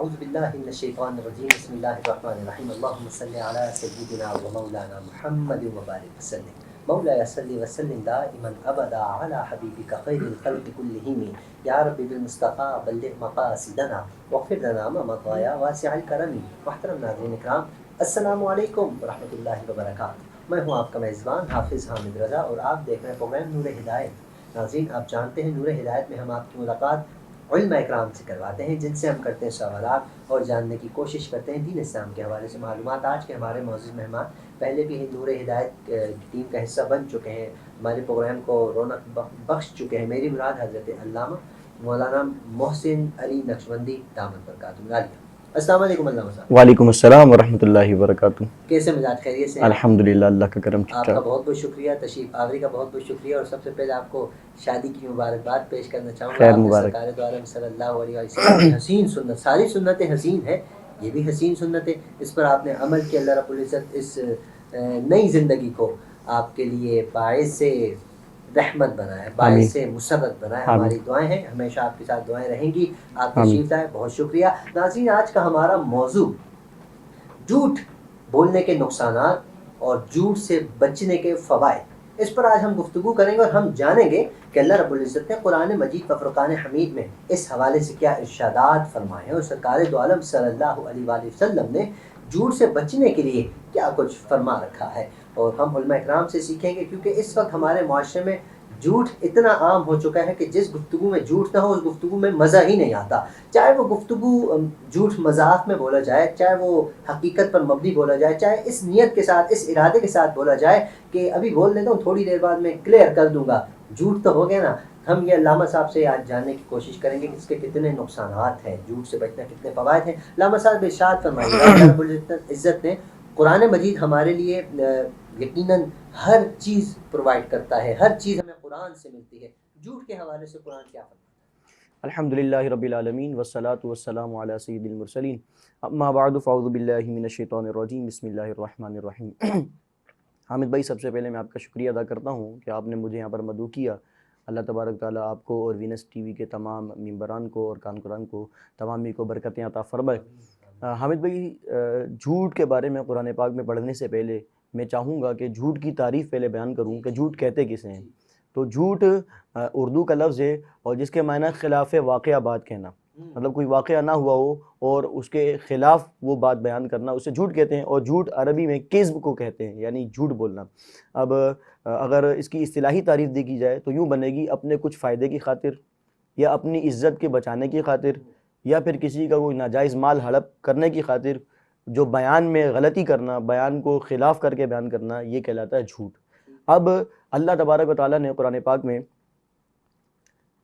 اعوذ باللہ من الشیطان الرجیم بسم اللہ الرحمن الرحیم اللہم صلی علی سیدنا و مولانا محمد وبارک وسلم مولاي صل وسلم دائما ابدا على حبيبك خير الخلق كلهم يا رب بالمصطفى بلغ مقاصدنا واغفر لنا ما مضى يا واسع الكرم. محترم ناظرین اکرام، السلام علیکم ورحمۃ اللہ وبرکاتہ. میں ہوں آپ کا میزبان حافظ حامد رضا اور آپ دیکھ رہے ہیں پروگرام نور ہدایت. ناظرین، آپ جانتے ہیں نور ہدایت میں ہم آپ کی ملاقات علماء اکرام سے کرواتے ہیں، جن سے ہم کرتے ہیں سوالات اور جاننے کی کوشش کرتے ہیں دین اسلام کے حوالے سے معلومات. آج کے ہمارے معزز مہمان پہلے بھی نور ہدایت ٹیم کا حصہ بن چکے ہیں، ہمارے پروگرام کو رونق بخش چکے ہیں. میری مراد حضرت علامہ مولانا محسن علی نقشبندی دامت برکاتہ عالیہ. السلام علیکم علامہ صاحب. وعلیکم السلام ورحمۃ اللہ وبرکاتہ. کیسے مزاج؟ خیریت سے؟ الحمدللہ، اللہ کا کرم. آپ کا بہت بہت شکریہ، تشریف آوری کا بہت بہت شکریہ. اور سب سے پہلے آپ کو شادی کی مبارکباد پیش کرنا چاہوں گا. خیر مبارک. سرکار دو عالم صلی اللہ علیہ وسلم کی حسین سنت، ساری سنتیں حسین ہیں، یہ بھی حسین سنت ہے. اس پر آپ نے عمل کیا. اللہ رب العزت اس نئی زندگی کو آپ کے لیے باعث رحمت بنائے، باعث مسرت بنائے. ہماری دعائیں ہیں، ہمیشہ آپ کے ساتھ دعائیں رہیں گی. آپ تشریف لائے، بہت شکریہ. ناظرین، آج کا ہمارا موضوع جھوٹ بولنے کے نقصانات اور جھوٹ سے بچنے کے فوائد، اس پر آج ہم گفتگو کریں گے اور ہم جانیں گے کہ اللہ رب العزت نے قرآن مجید و فرقان حمید میں اس حوالے سے کیا ارشادات فرمائے ہیں اور سرکار دو عالم صلی اللہ علیہ وآلہ وسلم نے جھوٹ سے بچنے کے لیے کیا کچھ فرما رکھا ہے. اور ہم علماء اکرام سے سیکھیں گے، کیونکہ اس وقت ہمارے معاشرے میں جھوٹ اتنا عام ہو چکا ہے کہ جس گفتگو میں جھوٹ نہ ہو اس گفتگو میں مزہ ہی نہیں آتا. چاہے وہ گفتگو جھوٹ مذاق میں بولا جائے، چاہے وہ حقیقت پر مبنی بولا جائے، چاہے اس نیت کے ساتھ، اس ارادے کے ساتھ بولا جائے کہ ابھی بول دیتا ہوں، تھوڑی دیر بعد میں کلیئر کر دوں گا، جھوٹ تو ہو گیا نا. ہم یہ علامہ صاحب سے آج جاننے کی کوشش کریں گے کہ اس کے کتنے نقصانات ہیں، جھوٹ سے بچنا کتنے فوائد ہیں. علامہ صاحب ارشاد فرمائیے. اللہ رب العزت نے قرآن مجید ہمارے لیے یقیناً ہر چیز پرووائڈ کرتا ہے، ہر چیز ہمیں قرآن سے ملتی ہے. جھوٹ کے حوالے سے قرآن کیا فرماتا ہے؟ الحمدللہ رب العالمین والصلاة والسلام علی سید المرسلین. اما بعد فاعوذ باللہ من الشیطان الرجیم بسم اللہ الرحمن الرحیم. حامد بھائی، سب سے پہلے میں آپ کا شکریہ ادا کرتا ہوں کہ آپ نے مجھے یہاں پر مدعو کیا. اللہ تبارک تعالیٰ آپ کو اور وینس ٹی وی کے تمام ممبران کو اور کارکنان کو تمامی کو برکتیں عطا فرمائے. حامد بھائی، جھوٹ کے بارے میں قرآن پاک میں پڑھنے سے پہلے میں چاہوں گا کہ جھوٹ کی تعریف پہلے بیان کروں کہ جھوٹ کہتے کسے ہیں. تو جھوٹ اردو کا لفظ ہے اور جس کے معنی خلاف واقعہ بات کہنا، مطلب کوئی واقعہ نہ ہوا ہو اور اس کے خلاف وہ بات بیان کرنا، اسے جھوٹ کہتے ہیں. اور جھوٹ عربی میں کذب کو کہتے ہیں، یعنی جھوٹ بولنا. اب اگر اس کی اصطلاحی تعریف دیکھی جائے تو یوں بنے گی: اپنے کچھ فائدے کی خاطر یا اپنی عزت کے بچانے کی خاطر یا پھر کسی کا کوئی ناجائز مال ہڑپ کرنے کی خاطر جو بیان میں غلطی کرنا، بیان کو خلاف کر کے بیان کرنا، یہ کہلاتا ہے جھوٹ. اب اللہ تبارک و تعالیٰ نے قرآن پاک میں،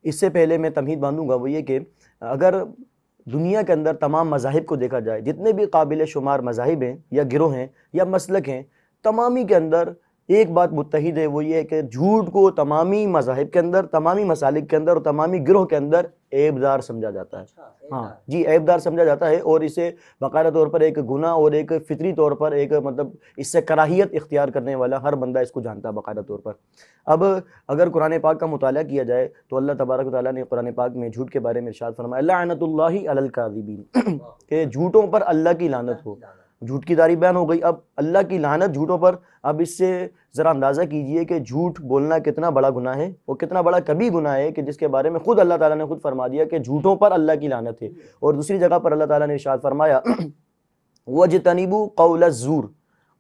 اس سے پہلے میں تمہید باندھوں گا وہ یہ کہ اگر دنیا کے اندر تمام مذاہب کو دیکھا جائے، جتنے بھی قابل شمار مذاہب ہیں یا گروہ ہیں یا مسلک ہیں، تمامی کے اندر ایک بات متحد ہے، وہ یہ ہے کہ جھوٹ کو تمامی مذاہب کے اندر، تمامی مسالک کے اندر اور تمامی گروہ کے اندر عیب دار سمجھا جاتا ہے. ہاں جی، عیب دار سمجھا جاتا ہے اور اسے باقاعدہ طور پر ایک گناہ اور ایک فطری طور پر ایک مطلب اس سے کراہیت اختیار کرنے والا ہر بندہ اس کو جانتا ہے باقاعدہ طور پر. اب اگر قرآن پاک کا مطالعہ کیا جائے تو اللہ تبارک و تعالیٰ نے قرآن پاک میں جھوٹ کے بارے میں ارشاد فرمایا: لعنت اللہ علی الکاذبین، کہ جھوٹوں پر اللہ کی لعنت ہو. جھوٹ کی تعریف بیان ہو گئی. اب اللہ کی لعنت جھوٹوں پر. اب اس سے ذرا اندازہ کیجئے کہ جھوٹ بولنا کتنا بڑا گناہ ہے اور کتنا بڑا کبھی گناہ ہے کہ جس کے بارے میں خود اللہ تعالیٰ نے خود فرما دیا کہ جھوٹوں پر اللہ کی لعنت ہے. اور دوسری جگہ پر اللہ تعالیٰ نے ارشاد فرمایا: وَاجْتَنِبُوا قَوْلَ الزُّورِ،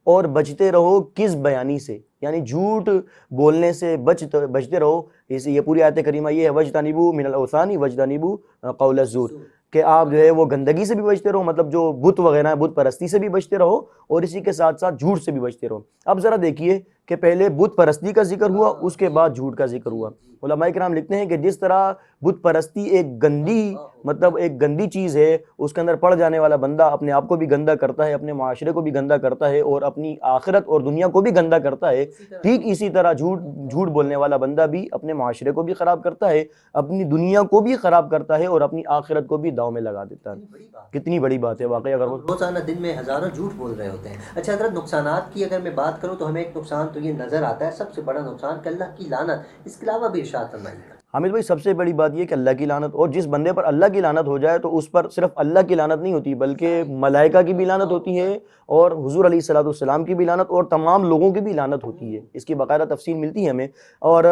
اور بچتے رہو کذب بیانی سے، یعنی جھوٹ بولنے سے بچتے رہو. یہ پوری آیت کریمہ یہ ہے: وَاجْتَنِبُوا مِنَ الْأَوْثَانِ وَاجْتَنِبُوا قَوْلَ الزُّورِ، کہ آپ جو ہے وہ گندگی سے بھی بچتے رہو، مطلب جو بت وغیرہ ہے، بت پرستی سے بھی بچتے رہو اور اسی کے ساتھ ساتھ جھوٹ سے بھی بچتے رہو. اب ذرا دیکھیے کہ پہلے بت پرستی کا ذکر ہوا، اس کے بعد جھوٹ کا ذکر ہوا. علماء کرام لکھتے ہیں کہ جس طرح بت پرستی ایک گندی مطلب ایک گندی چیز ہے، اس کے اندر پڑ جانے والا بندہ اپنے آپ کو بھی گندا کرتا ہے، اپنے معاشرے کو بھی گندا کرتا ہے اور اپنی آخرت اور دنیا کو بھی گندا کرتا ہے، ٹھیک اسی طرح جھوٹ بولنے والا بندہ بھی اپنے معاشرے کو بھی خراب کرتا ہے، اپنی دنیا کو بھی خراب کرتا ہے اور اپنی آخرت کو بھی داؤ میں لگا دیتا ہے. کتنی بڑی بات ہے واقعی. اگر روزانہ دن میں ہزاروں جھوٹ بول رہے ہوتے ہیں. اچھا حضرت، نقصانات کی اگر میں بات کروں تو ہمیں ایک نقصان تو یہ نظر آتا ہے، سب سے بڑا نقصان کہ اللہ کی لعنت. اس کے علاوہ بھی ارشاد فرمائیے. حامد بھائی سب سے بڑی بات یہ کہ اللہ کی لعنت، اور جس بندے پر اللہ کی لعنت ہو جائے تو اس پر صرف اللہ کی لعنت نہیں ہوتی بلکہ ملائکہ کی بھی لعنت ہوتی ہے، اور حضور علیہ الصلوۃ والسلام کی بھی لعنت، اور تمام لوگوں کی بھی لعنت ہوتی ہے. اس کی باقاعدہ تفصیل ملتی ہے ہمیں. اور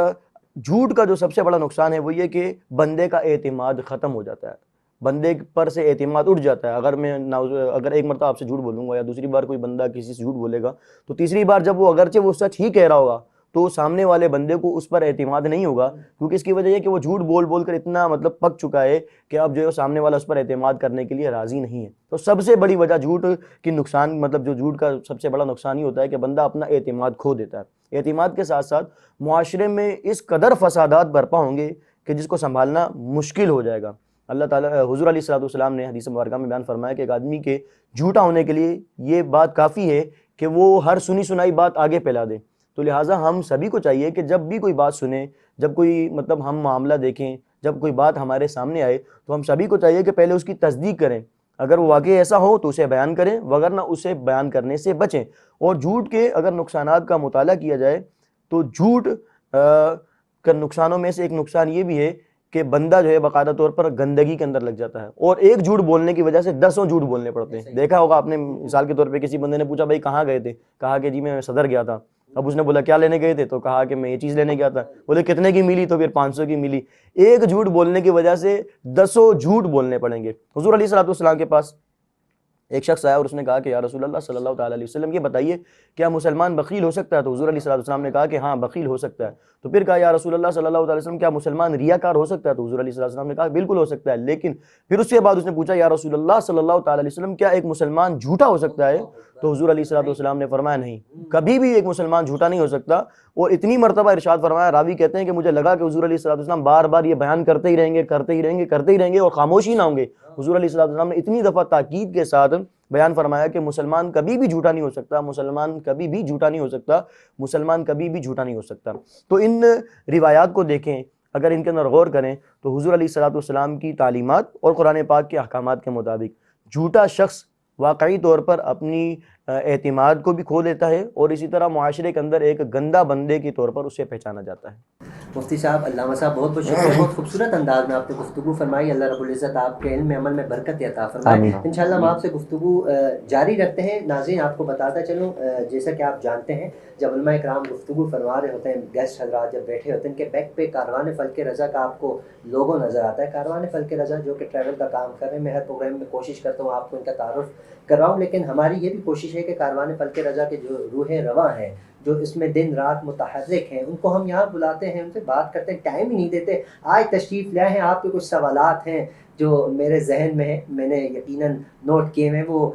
جھوٹ کا جو سب سے بڑا نقصان ہے وہ یہ کہ بندے کا اعتماد ختم ہو جاتا ہے، بندے پر سے اعتماد اٹھ جاتا ہے. اگر ایک مرتبہ آپ سے جھوٹ بولوں گا یا دوسری بار کوئی بندہ کسی سے جھوٹ بولے گا تو تیسری بار جب وہ اگرچہ وہ سچ ہی کہہ رہا ہوگا تو سامنے والے بندے کو اس پر اعتماد نہیں ہوگا، کیونکہ اس کی وجہ یہ کہ وہ جھوٹ بول بول کر اتنا پک چکا ہے کہ اب جو ہے سامنے والا اس پر اعتماد کرنے کے لیے راضی نہیں ہے. تو سب سے بڑی وجہ جھوٹ کی نقصان جو جھوٹ کا سب سے بڑا نقصان ہی ہوتا ہے کہ بندہ اپنا اعتماد کھو دیتا ہے. اعتماد کے ساتھ ساتھ معاشرے میں اس قدر فسادات برپا ہوں گے کہ جس کو سنبھالنا مشکل ہو جائے گا. اللہ تعالیٰ حضور علیہ الصلوۃ والسلام نے حدیث مبارکہ میں بیان فرمایا کہ ایک آدمی کے جھوٹا ہونے کے لیے یہ بات کافی ہے کہ وہ ہر سنی سنائی بات آگے پھیلا دے. تو لہٰذا ہم سبھی کو چاہیے کہ جب بھی کوئی بات سنیں، جب کوئی ہم معاملہ دیکھیں، جب کوئی بات ہمارے سامنے آئے تو ہم سبھی کو چاہیے کہ پہلے اس کی تصدیق کریں. اگر وہ واقعی ایسا ہو تو اسے بیان کریں، وگرنہ اسے بیان کرنے سے بچیں. اور جھوٹ کے اگر نقصانات کا مطالعہ کیا جائے تو جھوٹ کا نقصانوں میں سے ایک نقصان یہ بھی ہے کہ بندہ جو ہے باقاعدہ طور پر گندگی کے اندر لگ جاتا ہے، اور ایک جھوٹ بولنے کی وجہ سے 10 جھوٹ بولنے پڑتے ہیں. دیکھا ہوگا آپ نے، مثال کے طور پہ کسی بندے نے پوچھا بھائی کہاں گئے تھے، کہا کہ جی میں صدر گیا تھا. اب اس نے بولا کیا لینے گئے تھے، تو کہا کہ میں یہ چیز لینے گیا تھا. بولے کتنے کی ملی، تو پھر 500 کی ملی. ایک جھوٹ بولنے کی وجہ سے 10 جھوٹ بولنے پڑیں گے. حضور علیہ الصلوۃ والسلام کے پاس ایک شخص آیا اور اس نے کہا کہ یا رسول اللہ صلی اللہ تعالیٰ علیہ وسلم یہ بتائیے کیا مسلمان بخیل ہو سکتا ہے؟ تو حضور علیہ الصلوۃ والسلام نے کہا کہ ہاں بخیل ہو سکتا ہے. تو پھر کہا یا رسول اللہ صلی اللہ تعالیٰ وسلم کیا مسلمان ریاکار ہو سکتا ہے؟ تو حضور علیہ الصلوۃ والسلام نے کہا بالکل ہو سکتا ہے. لیکن پھر اس کے بعد اس نے پوچھا یا رسول اللہ صلی اللہ تعالیٰ علیہ وسلم کیا ایک مسلمان جھوٹا ہو سکتا ہے؟ تو حضور علیہ الصلوۃ والسلام نے فرمایا نہیں، کبھی بھی ایک مسلمان جھوٹا نہیں ہو سکتا. اور اتنی مرتبہ ارشاد فرمایا، راوی کہتے ہیں کہ مجھے لگا کہ حضور علیہ الصلوۃ والسلام بار بار یہ بیان کرتے ہی رہیں گے کرتے ہی رہیں گے کرتے ہی رہیں گے اور خاموش ہی نہ ہوں گے. حضور علیہ الصلوۃ والسلام نے اتنی دفعہ تاکید کے ساتھ بیان فرمایا کہ مسلمان کبھی بھی جھوٹا نہیں ہو سکتا، مسلمان کبھی بھی جھوٹا نہیں ہو سکتا، مسلمان کبھی بھی جھوٹا نہیں ہو سکتا. تو ان روایات کو دیکھیں، اگر ان کے اندر غور کریں تو حضور علیہ الصلوۃ والسلام کی تعلیمات اور قرآن پاک کے احکامات کے مطابق جھوٹا شخص واقعی طور پر اپنی اعتماد کو بھی کھو دیتا ہے، اور اسی طرح معاشرے کے اندر ایک گندا بندے کے طور پر اسے پہچانا جاتا ہے. مفتی صاحب، علامہ صاحب، بہت بہت شکریہ. بہت خوبصورت انداز میں آپ نے گفتگو فرمائی. اللہ رب العزت آپ کے علم عمل میں برکت عطا فرمائے. انشاءاللہ ہم آپ سے گفتگو جاری رکھتے ہیں. ناظرین آپ کو بتاتا چلوں، جیسا کہ آپ جانتے ہیں جب علماء کرام گفتگو فرما رہے ہوتے ہیں، گیسٹ حضرات جب بیٹھے ہوتے ہیں، ان کے بیک پہ کاروان فلک رضا کا آپ کو لوگو نظر آتا ہے. کاروان فلک رضا جو کہ ٹریول کا کام کر رہے ہیں. میں ہر پروگرام میں کوشش کرتا ہوں آپ کو ان کا تعارف کرواؤں، لیکن ہماری یہ بھی کوشش ہے کہ کاروان فلک رضا کے جو روح رواں ہیں، جو اس میں دن رات متحرک ہیں، ان کو ہم یہاں بلاتے ہیں، ان سے بات کرتے ہیں، ٹائم ہی نہیں دیتے. آج تشریف لائے ہیں، آپ کے کچھ سوالات ہیں جو میرے ذہن میں ہیں، میں نے یقیناً نوٹ کیے ہیں، وہ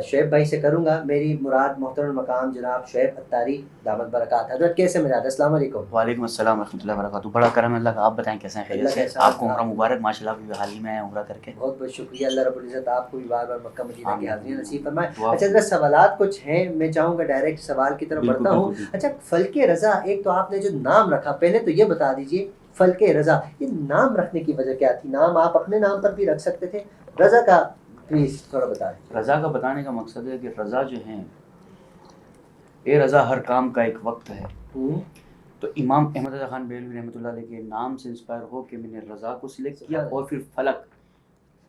شعیب بھائی سے کروں گا. میری مراد محترم مقام جناب شعیب اتاری دامت برکات. حضرت کیسے مزاج؟ السلام علیکم. وعلیکم السلام ورحمۃ اللہ وبرکاتہ. بڑا کرم اللہ کا. آپ بتائیں کیسے ہیں؟ خیریت سے؟ آپ کو عمرہ مبارک. ماشاءاللہ بھی حال ہی میں عمرہ کر کے بہت بہت شکریہ. اللہ رب العزت آپ کو بھی بار بار مکہ مدینہ کی حاضری نصیب فرمائے. اچھا حضرت سوالات کچھ ہیں، میں چاہوں گا ڈائریکٹ سوال کی طرف بڑھتا ہوں. اچھا فلک رضا، ایک تو آپ نے جو نام رکھا، پہلے تو یہ بتا دیجئے فلک رضا یہ نام رکھنے کی وجہ کیا تھی؟ نام آپ اپنے نام پر بھی رکھ سکتے تھے، رضا کا پلیز تھوڑا بتا دیں. رضا کا بتانے کا مقصد ہے کہ رضا جو ہیں، اے رضا ہر کام کا ایک وقت ہے. تو امام احمد رضا خان بریلوی رحمۃ اللہ علیہ کے نام سے انسپائر ہو کے میں نے رضا کو سلیکٹ کیا. اور پھر فلک،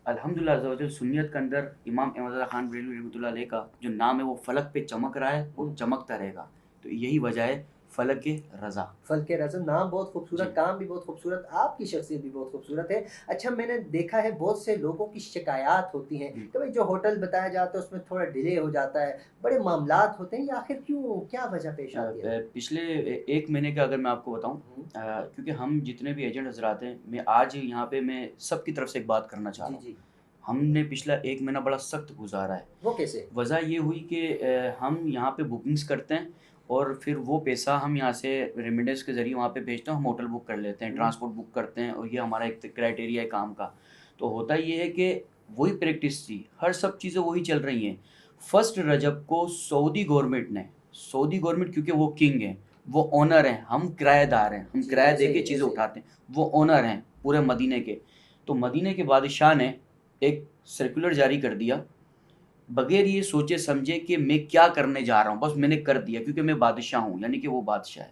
الحمدللہ عز و جل سنیت کے اندر امام احمد رضا خان بریلوی رحمۃ اللہ علیہ کا جو نام ہے وہ فلک پہ چمک رہا ہے اور چمکتا رہے گا. تو یہی وجہ ہے فلک رضا. فلک رضا نام بہت خوبصورت، کام بھی بہت خوبصورت، آپ کی شخصیت بھی بہت خوبصورت ہے. اچھا میں نے دیکھا ہے بہت سے لوگوں کی شکایات ہوتی ہیں کہ بھائی جو ہوٹل بتایا جاتا ہے اس میں تھوڑا ڈیلے ہو جاتا ہے، بڑے معاملات ہوتے ہیں، یہ آخر کیوں، کیا وجہ پیش آتی ہے؟ پچھلے ایک مہینے کا اگر میں آپ کو بتاؤں، کیونکہ ہم جتنے بھی ایجنٹ حضرات ہیں، میں آج یہاں پہ میں سب کی طرف سے ایک بات کرنا چاہ رہا ہوں. ہم نے پچھلا ایک مہینہ بڑا سخت گزارا ہے. وہ کیسے؟ وجہ یہ ہوئی کہ ہم یہاں پہ بکنگز کرتے ہیں اور پھر وہ پیسہ ہم یہاں سے ریمیڈنس کے ذریعے وہاں پہ بھیجتے ہیں. ہم ہوٹل بک کر لیتے ہیں، ٹرانسپورٹ بک کرتے ہیں، اور یہ ہمارا ایک کرائٹیریا ہے کام کا. تو ہوتا یہ ہے کہ وہی پریکٹس تھی، ہر سب چیزیں وہی چل رہی ہیں. 1 رجب کو سعودی گورنمنٹ کیونکہ وہ کنگ ہیں، وہ اونر ہیں، ہم کرایہ دار ہیں، ہم کرایہ دے کے چیزیں اٹھاتے ہیں. وہ اونر ہیں پورے مدینے کے. تو مدینے کے بادشاہ نے ایک سرکولر جاری کر دیا بغیر یہ سوچے سمجھے کہ میں کیا کرنے جا رہا ہوں، بس میں نے کر دیا کیونکہ میں بادشاہ ہوں، یعنی کہ وہ بادشاہ ہے.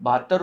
72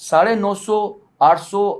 950, 800,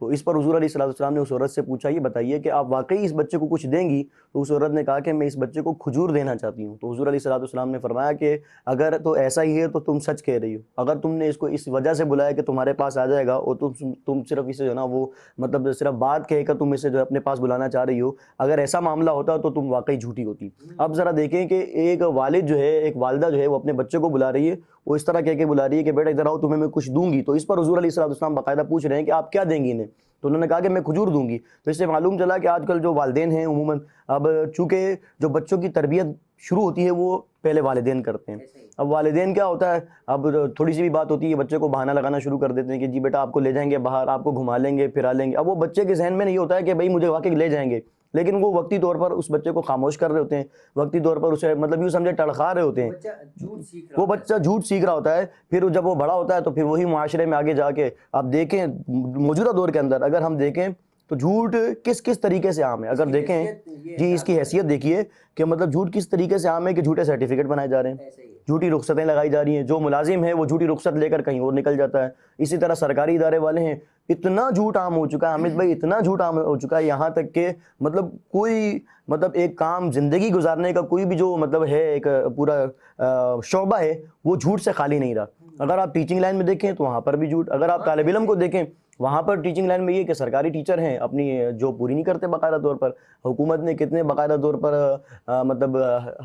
تو اس پر حضور علیہ الصلوۃ والسلام نے اس عورت سے پوچھا یہ بتائیے کہ آپ واقعی اس بچے کو کچھ دیں گی؟ تو اس عورت نے کہا کہ میں اس بچے کو کھجور دینا چاہتی ہوں۔ تو حضور علیہ الصلوۃ والسلام نے فرمایا کہ اگر تو ایسا ہی ہے تو تم سچ کہہ رہی ہو، اگر تم نے اس کو اس وجہ سے بلایا کہ تمہارے پاس آ جائے گا اور تم صرف اسے جو ہے نا وہ مطلب صرف بات کہہ کر تم اسے جو ہے اپنے پاس بلانا چاہ رہی ہو، اگر ایسا معاملہ ہوتا تو تم واقعی جھوٹی ہوتی۔ اب ذرا دیکھیں کہ ایک والد جو ہے، ایک والدہ جو ہے وہ اپنے بچے کو بلا رہی ہے، وہ اس طرح کہہ کے بلا رہی ہے کہ بیٹا ادھر آؤ تمہیں میں کچھ دوں گی۔ تو اس پر حضور علیہ الصلوۃ والسلام باقاعدہ پوچھ رہے ہیں کہ آپ کیا دیں گی انہیں؟ تو انہوں نے کہا کہ میں کھجور دوں گی۔ تو اس سے معلوم چلا کہ آج کل جو والدین ہیں عموماً، اب چونکہ جو بچوں کی تربیت شروع ہوتی ہے وہ پہلے والدین کرتے ہیں۔ اب والدین کیا ہوتا ہے، اب تھوڑی سی بھی بات ہوتی ہے بچے کو بہانہ لگانا شروع کر دیتے ہیں کہ جی بیٹا آپ کو لے جائیں گے باہر، آپ کو گھما لیں گے پھرا لیں گے۔ اب وہ بچے کے ذہن میں نہیں ہوتا ہے کہ بھائی مجھے واقعی لے جائیں گے، لیکن وہ وقتی طور پر اس بچے کو خاموش کر رہے ہوتے ہیں، وقتی طور پر اسے مطلب یوں سمجھے ٹڑخا رہے ہوتے ہیں۔ وہ بچہ جھوٹ سیکھ رہا ہوتا ہے، پھر جب وہ بڑا ہوتا ہے تو پھر وہی معاشرے میں آگے جا کے آپ دیکھیں موجودہ دور کے اندر اگر ہم دیکھیں تو جھوٹ کس کس طریقے سے عام ہے۔ اگر دیکھیں جی اس کی حیثیت دیکھیے کہ مطلب جھوٹ کس طریقے سے عام ہے کہ جھوٹے سرٹیفکیٹ بنائے جا رہے ہیں، جھوٹی رخصتیں لگائی جا رہی ہیں، جو ملازم ہے وہ جھوٹی رخصت لے کر کہیں اور نکل جاتا ہے۔ اسی طرح سرکاری ادارے والے ہیں، اتنا جھوٹ عام ہو چکا ہے حامد بھائی، اتنا جھوٹ عام ہو چکا ہے یہاں تک کہ مطلب کوئی مطلب ایک کام زندگی گزارنے کا کوئی بھی جو مطلب ہے ایک پورا شعبہ ہے وہ جھوٹ سے خالی نہیں رہا۔ اگر آپ ٹیچنگ لائن میں دیکھیں تو وہاں پر بھی جھوٹ، اگر آپ طالب علم کو دیکھیں وہاں پر ٹیچنگ لائن میں یہ کہ سرکاری ٹیچر ہیں اپنی جو پوری نہیں کرتے باقاعدہ طور پر، حکومت نے کتنے باقاعدہ طور پر مطلب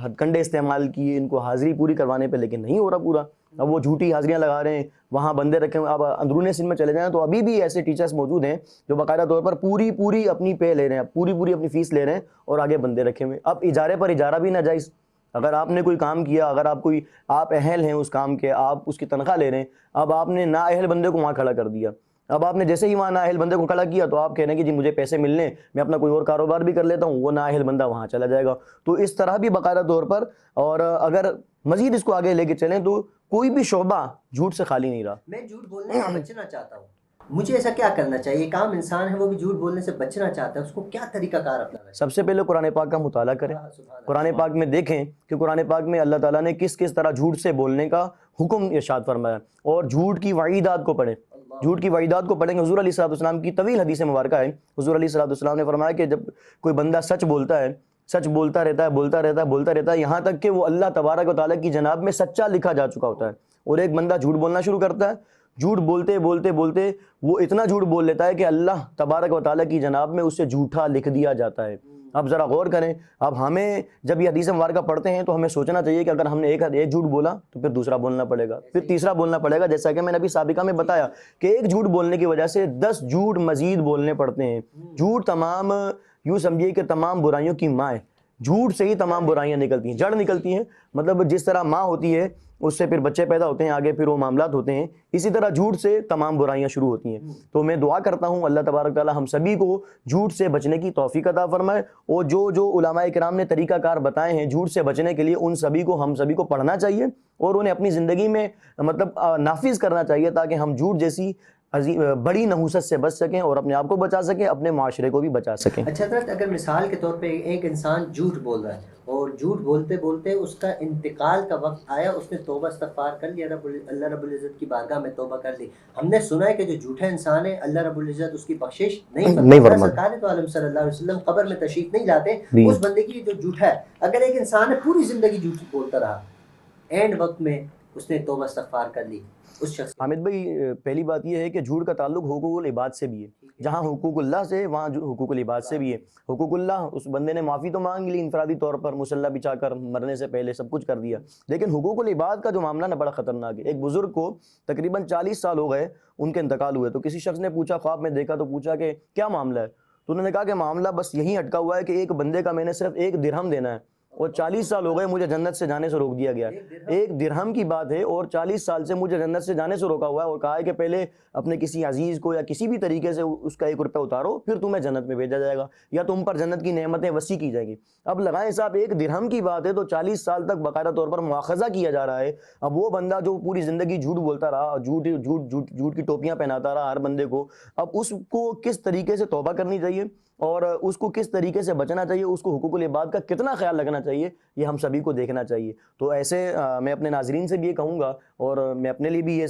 ہتھ کنڈے استعمال کیے ان کو حاضری پوری کروانے پہ، لیکن نہیں ہو رہا پورا۔ اب وہ جھوٹی حاضریاں لگا رہے ہیں، وہاں بندے رکھے ہیں۔ اب اندرون سندھ میں چلے جائیں تو ابھی بھی ایسے ٹیچرز موجود ہیں جو باقاعدہ طور پر پوری اپنی پے لے رہے ہیں، پوری اپنی فیس لے رہے ہیں اور آگے بندے رکھے ہوئے۔ اب اجارے پر اجارہ بھی ناجائز، اگر آپ نے کوئی کام کیا، اگر آپ اہل ہیں اس کام کے، آپ اس کی تنخواہ لے رہے ہیں، اب آپ نے نااہل بندے کو وہاں کھڑا کر دیا۔ اب آپ نے جیسے ہی وہاں نااہل بندے کو کھڑا کیا تو آپ کہہ رہے ہیں کہ جی مجھے پیسے ملنے، میں اپنا کوئی اور کاروبار بھی کر لیتا ہوں، وہ نااہل بندہ وہاں چلا جائے گا۔ تو اس طرح بھی باقاعدہ طور پر، اور اگر مزید اس کو آگے لے کے چلیں تو کوئی بھی شعبہ جھوٹ سے خالی نہیں رہا۔ میں جھوٹ بولنے سے بچنا چاہتا ہوں، مجھے ایسا کیا کرنا چاہیے؟ ایک عام انسان ہے وہ بھی جھوٹ بولنے سے بچنا چاہتا ہے، اس کو کیا طریقہ کار اپنانا چاہیے؟ سب سے پہلے قرآن پاک کا مطالعہ کریں، قرآن پاک میں دیکھیں کہ قرآن پاک میں اللہ تعالیٰ نے کس طرح جھوٹ سے بولنے کا حکم ارشاد فرمایا، اور جھوٹ کی وعیدات کو پڑھیں، جھوٹ کی وعیدات کو پڑھیں گے۔ حضور علیہ الصلوۃ والسلام کی طویل حدیث مبارکہ ہے، حضور علیہ الصلوۃ والسلام نے فرمایا کہ جب کوئی بندہ سچ بولتا ہے، سچ بولتا رہتا ہے یہاں تک کہ وہ اللہ تبارک و تعالیٰ کی جناب میں سچا لکھا جا چکا ہوتا ہے، اور ایک بندہ جھوٹ بولنا شروع کرتا ہے، جھوٹ بولتے وہ اتنا جھوٹ بول لیتا ہے کہ اللہ تبارک و تعالیٰ کی جناب میں اسے جھوٹا لکھ دیا جاتا ہے۔ اب ذرا غور کریں، اب ہمیں جب یہ حدیث مبارکہ پڑھتے ہیں تو ہمیں سوچنا چاہیے کہ اگر ہم نے ایک جھوٹ بولا تو پھر دوسرا بولنا پڑے گا، پھر تیسرا بولنا پڑے گا، جیسا کہ میں نے ابھی سابقہ میں بتایا کہ ایک جھوٹ بولنے کی وجہ سے 10 جھوٹ مزید بولنے پڑتے ہیں۔ جھوٹ تمام یوں سمجھیے کہ تمام برائیوں کی ماں ہے، جھوٹ سے ہی تمام برائیاں نکلتی ہیں، جڑ نکلتی ہیں، مطلب جس طرح ماں ہوتی ہے اس سے پھر بچے پیدا ہوتے ہیں، آگے پھر وہ معاملات ہوتے ہیں، اسی طرح جھوٹ سے تمام برائیاں شروع ہوتی ہیں۔ تو میں دعا کرتا ہوں اللہ تبارک تعالیٰ ہم سبھی کو جھوٹ سے بچنے کی توفیق عطا فرمائے، اور جو علماء کرام نے طریقہ کار بتائے ہیں جھوٹ سے بچنے کے لیے ان سبھی کو ہم سبھی کو پڑھنا چاہیے اور انہیں اپنی زندگی میں مطلب نافذ کرنا چاہیے، تاکہ ہم جھوٹ جیسی بڑی نحوست سے بچ سکیں اور اپنے آپ کو بچا سکیں، اپنے معاشرے کو بھی بچا سکیں۔ اچھا حضرت، اگر مثال کے طور پہ ایک انسان جھوٹ بول رہا ہے اور جھوٹ بولتے بولتے اس کا انتقال کا وقت آیا، اس نے توبہ استغفار کر لیا، اللہ رب العزت کی بارگاہ میں توبہ کر لی، ہم نے سنا ہے کہ جو جھوٹا انسان ہے اللہ رب العزت اس کی بخشش نہیں فرماتا، سرکار تو عالم صلی اللہ علیہ وسلم قبر میں تشریف نہیں لاتے، اس بندے کی جو جھوٹا ہے، اگر ایک انسان ہے پوری زندگی جھوٹ بولتا رہا، اینڈ وقت میں اس نے توبہ استغفار کر لی، اس شخص حامد بھائی پہلی بات یہ ہے کہ جھوٹ کا تعلق حقوق العباد سے بھی ہے، جہاں حقوق اللہ سے وہاں حقوق العباد سے بھی ہے۔ حقوق اللہ، اس بندے نے معافی تو مانگ لی انفرادی طور پر، مصلی بچھا کر مرنے سے پہلے سب کچھ کر دیا، لیکن حقوق العباد کا جو معاملہ نا بڑا خطرناک ہے۔ ایک بزرگ کو تقریباً 40 سال ہو گئے ان کے انتقال ہوئے، تو کسی شخص نے پوچھا، خواب میں دیکھا تو پوچھا کہ کیا معاملہ ہے؟ تو انہوں نے کہا کہ معاملہ بس یہی اٹکا ہوا ہے کہ ایک بندے کا میں نے صرف 1 درہم دینا ہے، اور 40 سال ہو گئے مجھے جنت سے جانے سے روک دیا گیا۔ 1 درہم کی بات ہے اور 40 سال سے مجھے جنت سے جانے سے روکا ہوا ہے، اور کہا ہے کہ پہلے اپنے کسی عزیز کو یا کسی بھی طریقے سے اس کا 1 روپیہ اتارو، پھر تمہیں جنت میں بھیجا جائے گا یا تم پر جنت کی نعمتیں وسیع کی جائیں گی۔ اب لگائیں صاحب 1 درہم کی بات ہے تو 40 سال تک باقاعدہ طور پر مواخذہ کیا جا رہا ہے۔ اب وہ بندہ جو پوری زندگی جھوٹ بولتا رہا، جھوٹ کی ٹوپیاں پہناتا رہا ہر بندے کو، اب اس کو کس طریقے سے توبہ کرنی چاہیے اور اس کو کس طریقے سے بچنا چاہیے، اس کو حقوق العباد کا کتنا خیال رکھنا چاہیے، یہ ہم سبھی کو دیکھنا چاہیے۔ تو ایسے میں اپنے ناظرین سے بھی یہ کہوں گا اور میں اپنے لیے بھی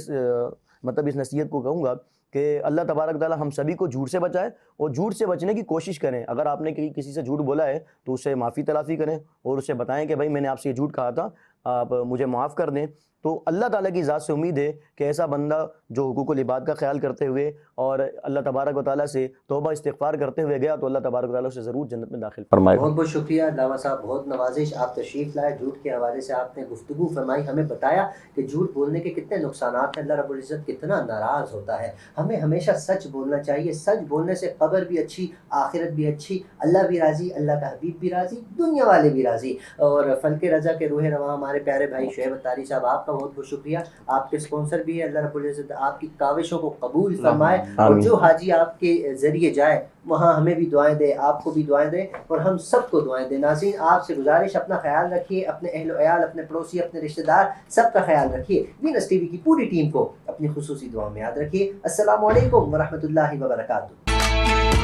مطلب اس نصیحت کو کہوں گا کہ اللہ تبارک تعالیٰ ہم سبھی کو جھوٹ سے بچائے اور جھوٹ سے بچنے کی کوشش کریں. اگر آپ نے کسی سے جھوٹ بولا ہے تو اسے معافی تلافی کریں اور اسے بتائیں کہ بھائی میں نے آپ سے یہ جھوٹ کہا تھا, آپ مجھے معاف کر دیں. تو اللہ تعالیٰ کی ذات سے امید ہے کہ ایسا بندہ جو حقوق العباد کا خیال کرتے ہوئے اور اللہ تبارک و تعالیٰ سے توبہ استغفار کرتے ہوئے گیا تو اللہ تبارک و تعالیٰ اسے ضرور جنت میں داخل فرمائے گا. بہت بہت شکریہ علامہ صاحب, بہت نوازش, آپ تشریف لائے, جھوٹ کے حوالے سے آپ نے گفتگو فرمائی, ہمیں بتایا کہ جھوٹ بولنے کے کتنے نقصانات ہیں, اللہ رب العزت کتنا ناراض ہوتا ہے. ہمیں ہمیشہ سچ بولنا چاہیے, سچ بولنے سے قبر بھی اچھی, آخرت بھی اچھی, اللہ بھی راضی, اللہ کا حبیب بھی راضی, دنیا والے بھی راضی. اور فلک رضا کے روح رواں ہمارے پیارے بھائی شعیب اتاری صاحب, آپ کا بہت بہت شکریہ, آپ کے اسپانسر بھی ہے. اللہ رب العزت آپ کی کاوشوں کو قبول فرمائے, اور جو حاجی آپ کے ذریعے جائے وہاں ہمیں بھی دعائیں دے, آپ کو بھی دعائیں دے, اور ہم سب کو دعائیں دیں. ناظرین, آپ سے گزارش, اپنا خیال رکھیے, اپنے اہل و عیال, اپنے پڑوسی, اپنے رشتہ دار, سب کا خیال رکھیے. وینس ٹی وی کی پوری ٹیم کو اپنی خصوصی دعا میں یاد رکھیے. السلام علیکم ورحمۃ اللہ وبرکاتہ.